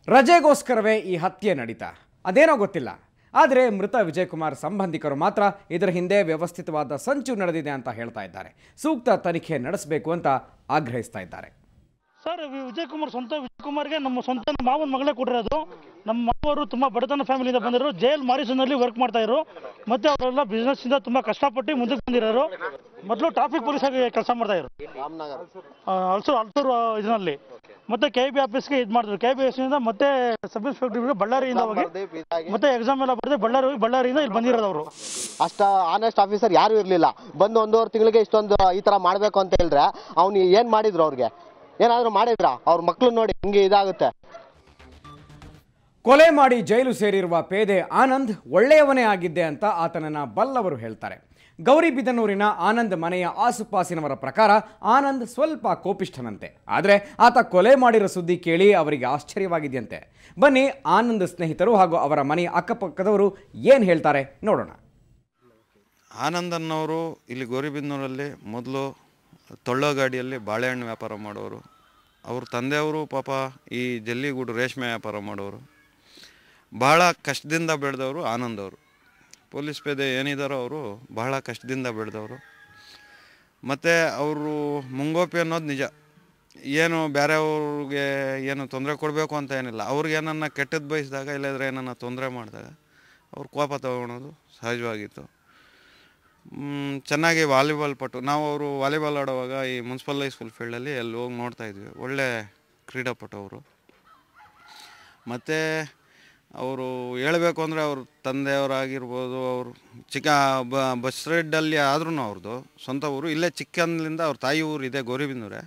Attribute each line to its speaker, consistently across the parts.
Speaker 1: ರಜೆಗೋಸ್ಕರವೇ ಈ ಹತ್ಯೆ ನಡೀತಾ ಅದೇನೋ ಗೊತ್ತಿಲ್ಲ. ಆದರೆ ಮೃತ ವಿಜಯಕುಮಾರ್ ಸಂಬಂಧಿಕರು ಮಾತ್ರ ಇದರ ಹಿಂದೆ ವ್ಯವಸ್ಥಿತವಾದ ಸಂಚು ನಡೆದಿದೆ ಅಂತ ಹೇಳ್ತಾ ಇದ್ದಾರೆ. ಸೂಕ್ತ ತನಿಖೆ ನಡೆಸಬೇಕು ಅಂತ ಆಗ್ರಹಿಸ್ತಾ ಇದ್ದಾರೆ.
Speaker 2: ಸರ್, ವಿಜಯಕುಮಾರ್ ವಿಜಯಕುಮಾರ್ಗೆ ನಮ್ಮ ಸ್ವಂತ ಮಾವನ ಮಗಳೇ ಕೊಟ್ಟಿರೋದು. ನಮ್ಮ ಮಾವರು ತುಂಬ ಬಡತನ ಫ್ಯಾಮಿಲಿಯಿಂದ ಬಂದಿರೋ, ಜೈಲ್ ಮಾರಿಸನಲ್ಲಿ ವರ್ಕ್ ಮಾಡ್ತಾ ಇದ್ರು. ಮತ್ತೆ ಅವರೆಲ್ಲ ಬಿಸ್ನೆಸ್ ಇಂದ ತುಂಬಾ ಕಷ್ಟಪಟ್ಟು ಮುಂದಕ್ಕೆ ಬಂದಿರೋರು. ಮೊದಲು ಟ್ರಾಫಿಕ್ ಪೊಲೀಸ್ ಆಗಿ ಕೆಲಸ ಮಾಡ್ತಾ ಇದ್ರು ಅಲ್ಸೂರು ಇದರಲ್ಲಿ. ಮತ್ತೆ KIB ಆಫೀಸ್ಗೆ ಇದು ಮಾಡಿದ್ರು. KIB ಆಫೀಸಿಂದ ಮತ್ತೆ ಸಬ್ ಇನ್ಸ್ಪೆಕ್ಟರ್ ಬಳ್ಳಾರಿಯಿಂದ ಹೋಗಿ ಮತ್ತೆ ಎಕ್ಸಾಮ್ ಎಲ್ಲ ಬರೆದು ಬಳ್ಳಾರಿಯಿಂದ ಇಲ್ಲಿ ಬಂದಿರೋದು. ಅವರು
Speaker 3: ಅಷ್ಟ ಆನೆಸ್ಟ್ ಆಫೀಸರ್ ಯಾರು ಇರಲಿಲ್ಲ. ಬಂದು 1.5 ತಿಂಗಳಿಗೆ ಇಷ್ಟೊಂದು ಈ ತರ ಮಾಡಬೇಕು ಅಂತ ಹೇಳಿದ್ರೆ ಅವ್ನು ಏನ್ ಮಾಡಿದ್ರು? ಅವ್ರಿಗೆ ಏನಾದ್ರು ಮಾಡಿದ್ರ? ಅವ್ರ ಮಕ್ಳು ನೋಡಿ ಹಿಂಗೆ ಇದಾಗುತ್ತೆ.
Speaker 1: ಕೊಲೆ ಮಾಡಿ ಜೈಲು ಸೇರಿರುವ ಪೇದೆ ಆನಂದ್ ಒಳ್ಳೆಯವನೇ ಆಗಿದ್ದೆ ಅಂತ ಆತನನ್ನ ಬಲ್ಲವರು ಹೇಳ್ತಾರೆ. ಗೌರಿಬಿದನೂರಿನ ಆನಂದ್ ಮನೆಯ ಆಸುಪಾಸಿನವರ ಪ್ರಕಾರ ಆನಂದ್ ಸ್ವಲ್ಪ ಕೋಪಿಷ್ಠನಂತೆ. ಆದರೆ ಆತ ಕೊಲೆ ಮಾಡಿರೋ ಸುದ್ದಿ ಕೇಳಿ ಅವರಿಗೆ ಆಶ್ಚರ್ಯವಾಗಿದೆಯಂತೆ. ಬನ್ನಿ ಆನಂದ್ ಸ್ನೇಹಿತರು ಹಾಗೂ ಅವರ ಮನೆಯ ಅಕ್ಕಪಕ್ಕದವರು ಏನು ಹೇಳ್ತಾರೆ ನೋಡೋಣ.
Speaker 4: ಆನಂದ್ ಅನ್ನೋರು ಇಲ್ಲಿ ಗೌರಿಬಿದನೂರಲ್ಲಿ ಮೊದಲು ತೊಳ್ಳೋ ಗಾಡಿಯಲ್ಲಿ ಬಾಳೆಹಣ್ಣು ವ್ಯಾಪಾರ ಮಾಡೋರು. ಅವ್ರ ತಂದೆಯವರು ಪಾಪ ಈ ಜಲ್ಲಿಗೂಡು ರೇಷ್ಮೆ ವ್ಯಾಪಾರ ಮಾಡೋರು. ಬಹಳ ಕಷ್ಟದಿಂದ ಬೆಳೆದವರು ಆನಂದ್ ಅವರು. ಪೊಲೀಸ್ ಪೇದೆ ಏನಿದ್ದಾರೋ ಅವರು ಬಹಳ ಕಷ್ಟದಿಂದ ಬೆಳೆದವರು. ಮತ್ತು ಅವರು ಮುಂಗೋಪಿ ಅನ್ನೋದು ನಿಜ. ಏನು ಬೇರೆಯವ್ರಿಗೆ ಏನು ತೊಂದರೆ ಕೊಡಬೇಕು ಅಂತ ಏನಿಲ್ಲ. ಅವ್ರಿಗೆ ಏನನ್ನ ಕೆಟ್ಟದ್ದು ಬಯಸಿದಾಗ ಇಲ್ಲದ್ರೆ ಏನನ್ನ ತೊಂದರೆ ಮಾಡಿದಾಗ ಅವ್ರು ಕೋಪ ತಗೊಳೋದು ಸಹಜವಾಗಿತ್ತು. ಚೆನ್ನಾಗಿ ವಾಲಿಬಾಲ್ ಪಟು. ನಾವು ಅವರು ವಾಲಿಬಾಲ್ ಆಡುವಾಗ ಈ ಮುನ್ಸಿಪಲ್ ಹೈಸ್ಕೂಲ್ ಫೀಲ್ಡಲ್ಲಿ ಅಲ್ಲಿ ಹೋಗಿ ನೋಡ್ತಾಯಿದ್ವಿ. ಒಳ್ಳೆ ಕ್ರೀಡಾಪಟು ಅವರು. ಮತ್ತು ಅವರು ಹೇಳಬೇಕು ಅಂದರೆ ಅವ್ರ ತಂದೆಯವರಾಗಿರ್ಬೋದು, ಅವರು ಬಸ್ ರೈಡಲ್ಲಿ ಆದ್ರೂ ಅವ್ರದ್ದು ಸ್ವಂತ ಊರು ಇಲ್ಲೇ ಚಿಕ್ಕಂದ್ಲಿಂದ ಅವ್ರ ತಾಯಿ ಊರು ಇದೆ ಗೌರಿಬಿದನೂರೇ.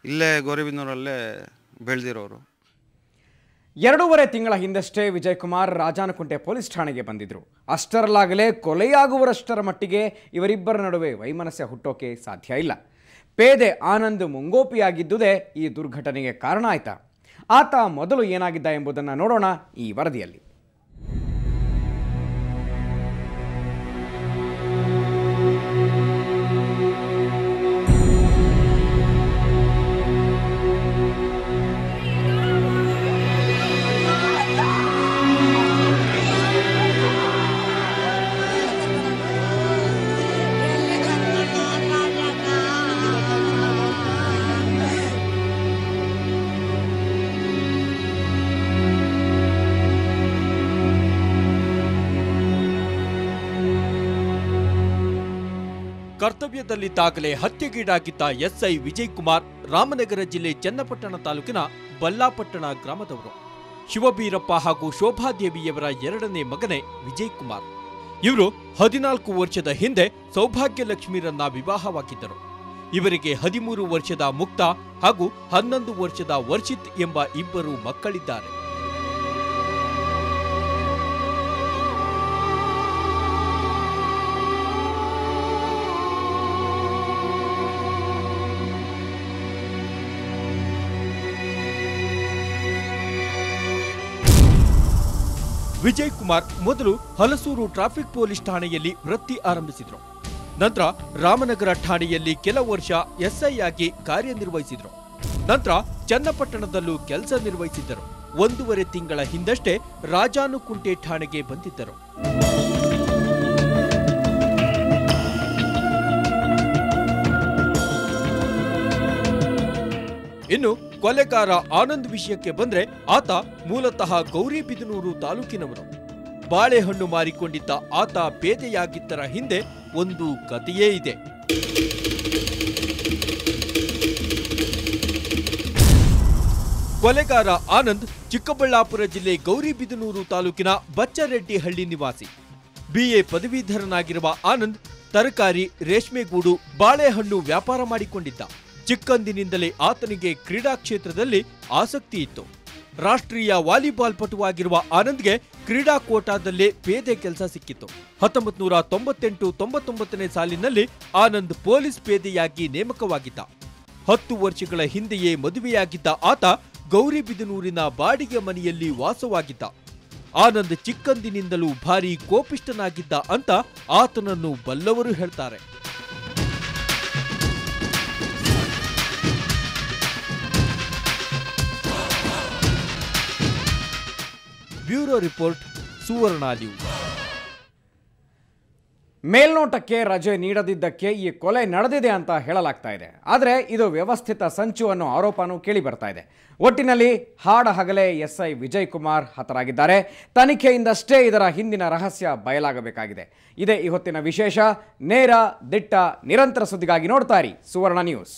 Speaker 4: ಇಲ್ಲೇ ಗೌರಿಬಿದನೂರಲ್ಲೇ ಬೆಳೆದಿರೋರು.
Speaker 1: 2.5 ತಿಂಗಳ ಹಿಂದಷ್ಟೇ ವಿಜಯಕುಮಾರ್ ರಾಜಾನಕುಂಟೆ ಪೊಲೀಸ್ ಠಾಣೆಗೆ ಬಂದಿದ್ರು. ಅಷ್ಟರಲ್ಲಾಗಲೇ ಕೊಲೆಯಾಗುವರಷ್ಟರ ಮಟ್ಟಿಗೆ ಇವರಿಬ್ಬರ ನಡುವೆ ವೈಮನಸ್ಯ ಹುಟ್ಟೋಕೆ ಸಾಧ್ಯ ಇಲ್ಲ. ಪೇದೆ ಆನಂದ್ ಮುಂಗೋಪಿಯಾಗಿದ್ದುದೇ ಈ ದುರ್ಘಟನೆಗೆ ಕಾರಣ ಆಯ್ತಾ? ಆತ ಮೊದಲು ಏನಾಗಿದ್ದ ಎಂಬುದನ್ನು ನೋಡೋಣ ಈ ವರದಿಯಲ್ಲಿ.
Speaker 5: ಕರ್ತವ್ಯದಲ್ಲಿದ್ದಾಗಲೇ ಹತ್ಯೆಗೀಡಾಗಿದ್ದ SI ವಿಜಯಕುಮಾರ್ ರಾಮನಗರ ಜಿಲ್ಲೆ ಚನ್ನಪಟ್ಟಣ ತಾಲೂಕಿನ ಬಲ್ಲಾಪಟ್ಟಣ ಗ್ರಾಮದವರು. ಶಿವಬೀರಪ್ಪ ಹಾಗೂ ಶೋಭಾದೇವಿಯವರ 2ನೇ ಮಗನೇ ವಿಜಯಕುಮಾರ್. ಇವರು 14 ವರ್ಷದ ಹಿಂದೆ ಸೌಭಾಗ್ಯಲಕ್ಷ್ಮಿರನ್ನ ವಿವಾಹವಾಗಿದ್ದರು. ಇವರಿಗೆ 13 ವರ್ಷದ ಮುಕ್ತ ಹಾಗೂ 11 ವರ್ಷದ ವರ್ಷಿತ್ ಎಂಬ 2 ಮಕ್ಕಳಿದ್ದಾರೆ. ವಿಜಯಕುಮಾರ್ ಮೊದಲು ಹಲಸೂರು ಟ್ರಾಫಿಕ್ ಪೊಲೀಸ್ ಠಾಣೆಯಲ್ಲಿ ವೃತ್ತಿ ಆರಂಭಿಸಿದ್ರು. ನಂತರ ರಾಮನಗರ ಠಾಣೆಯಲ್ಲಿ ಕೆಲ ವರ್ಷ SI ಆಗಿ ಕಾರ್ಯನಿರ್ವಹಿಸಿದ್ರು. ನಂತರ ಚನ್ನಪಟ್ಟಣದಲ್ಲೂ ಕೆಲಸ ನಿರ್ವಹಿಸಿದ್ದರು. 1.5 ತಿಂಗಳ ಹಿಂದಷ್ಟೇ ರಾಜಾನುಕುಂಟೆ ಠಾಣೆಗೆ ಬಂದಿದ್ದರು. ಇನ್ನು ಕೊಲೆಗಾರ ಆನಂದ್ ವಿಷಯಕ್ಕೆ ಬಂದ್ರೆ ಆತ ಮೂಲತಃ ಗೌರಿಬಿದನೂರು ತಾಲೂಕಿನವನು. ಬಾಳೆಹಣ್ಣು ಮಾರಿಕೊಂಡಿದ್ದ ಆತ ಪೇದೆಯಾಗಿದ್ದರ ಹಿಂದೆ ಒಂದು ಕಥೆಯೇ ಇದೆ. ಕೊಲೆಗಾರ ಆನಂದ್ ಚಿಕ್ಕಬಳ್ಳಾಪುರ ಜಿಲ್ಲೆ ಗೌರಿಬಿದನೂರು ತಾಲೂಕಿನ ಬಚ್ಚರೆಡ್ಡಿಹಳ್ಳಿ ನಿವಾಸಿ. BA ಪದವೀಧರನಾಗಿರುವ ಆನಂದ್ ತರಕಾರಿ, ರೇಷ್ಮೆಗೂಡು, ಬಾಳೆಹಣ್ಣು ವ್ಯಾಪಾರ ಮಾಡಿಕೊಂಡಿದ್ದ. ಚಿಕ್ಕಂದಿನಿಂದಲೇ ಆತನಿಗೆ ಕ್ರೀಡಾ ಕ್ಷೇತ್ರದಲ್ಲಿ ಆಸಕ್ತಿ ಇತ್ತು. ರಾಷ್ಟ್ರೀಯ ವಾಲಿಬಾಲ್ ಪಟುವಾಗಿರುವ ಆನಂದ್ಗೆ ಕ್ರೀಡಾ ಕೋಟಾದಲ್ಲೇ ಪೇದೆ ಕೆಲಸ ಸಿಕ್ಕಿತ್ತು. 1998-99ನೇ ಸಾಲಿನಲ್ಲಿ ಆನಂದ್ ಪೊಲೀಸ್ ಪೇದೆಯಾಗಿ ನೇಮಕವಾಗಿದ್ದ. 10 ವರ್ಷಗಳ ಹಿಂದೆಯೇ ಮದುವೆಯಾಗಿದ್ದ ಆತ ಗೌರಿಬಿದನೂರಿನ ಬಾಡಿಗೆ ಮನೆಯಲ್ಲಿ ವಾಸವಾಗಿದ್ದ. ಆನಂದ್ ಚಿಕ್ಕಂದಿನಿಂದಲೂ ಭಾರೀ ಕೋಪಿಷ್ಠನಾಗಿದ್ದ ಅಂತ ಆತನನ್ನು ಬಲ್ಲವರು ಹೇಳ್ತಾರೆ. ಬ್ಯೂರೋ ರಿಪೋರ್ಟ್ ಸುವರ್ಣ ನ್ಯೂಸ್.
Speaker 1: ಮೇಲ್ನೋಟಕ್ಕೆ ರಜೆ ನೀಡದಿದ್ದಕ್ಕೆ ಈ ಕೊಲೆ ನಡೆದಿದೆ ಅಂತ ಹೇಳಲಾಗ್ತಾ ಇದೆ. ಆದರೆ ಇದು ವ್ಯವಸ್ಥಿತ ಸಂಚು ಅನ್ನೋ ಆರೋಪನೂ ಕೇಳಿ ಬರ್ತಾ ಇದೆ. ಒಟ್ಟಿನಲ್ಲಿ ಹಾಡ ಹಗಲೇ ಎಸ್ಐ ವಿಜಯ್ ಕುಮಾರ್ ಹತರಾಗಿದ್ದಾರೆ. ತನಿಖೆಯಿಂದಷ್ಟೇ ಇದರ ಹಿಂದಿನ ರಹಸ್ಯ ಬಯಲಾಗಬೇಕಾಗಿದೆ. ಇದೇ ಈ ಹೊತ್ತಿನ ವಿಶೇಷ. ನೇರ, ದಿಟ್ಟ, ನಿರಂತರ ಸುದ್ದಿಗಾಗಿ ನೋಡ್ತಾ ಇರಿ ಸುವರ್ಣ ನ್ಯೂಸ್.